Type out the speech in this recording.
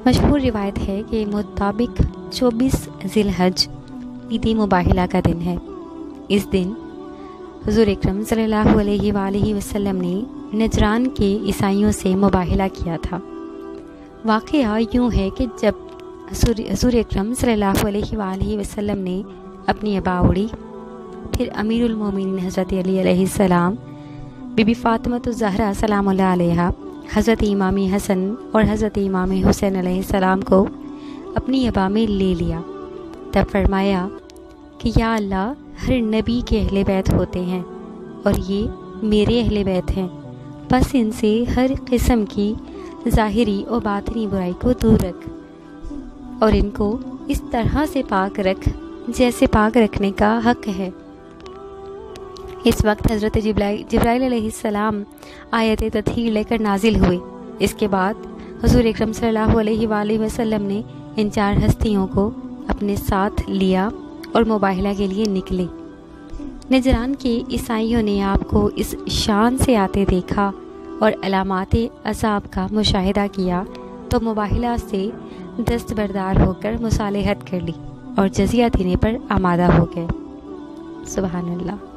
मशहूर रिवायत है कि मुताबिक 24 ज़िलहज ईद मुबाहिला का दिन है। इस दिन हुज़ूर अकरम सल्लल्लाहु अलैहि वसल्लम ने नजरान के ईसाइयों से मुबाहिला किया था। वाक़या यूँ है कि जब हुज़ूर अकरम सल्लल्लाहु अलैहि वसल्लम ने अपनी अबा ओढ़ी, फिर अमीरुल मोमिनीन हज़रत अली अलैहिस्सलाम, बीबी फ़ातिमा ज़हरा सलामुल्लाह अलैहा, हज़रत इमाम हसन और हज़रत इमाम हुसैन अलैहिस्सलाम को अपनी अबा में ले लिया, तब फरमाया कि या अल्लाह, हर नबी के अहले बैत होते हैं और ये मेरे अहले बैत हैं, बस इनसे हर किस्म की ज़ाहिरी और बातिनी बुराई को दूर रख और इनको इस तरह से पाक रख जैसे पाक रखने का हक है। इस वक्त हज़रत जिब्राइल अलैहिस्सलाम आयत तत्हीर लेकर नाजिल हुए। इसके बाद हुज़ूर अकरम सल्लल्लाहु अलैहि वसल्लम ने इन 4 हस्तियों को अपने साथ लिया और मुबाहिला के लिए निकले। नजरान के ईसाइयों ने आपको इस शान से आते देखा और अलामाते अज़ाब का मुशाहिदा किया तो मुबाहिला से दस्तबरदार होकर मुसालहत कर ली और जज़िया देने पर आमादा हो गए। सुभान अल्लाह।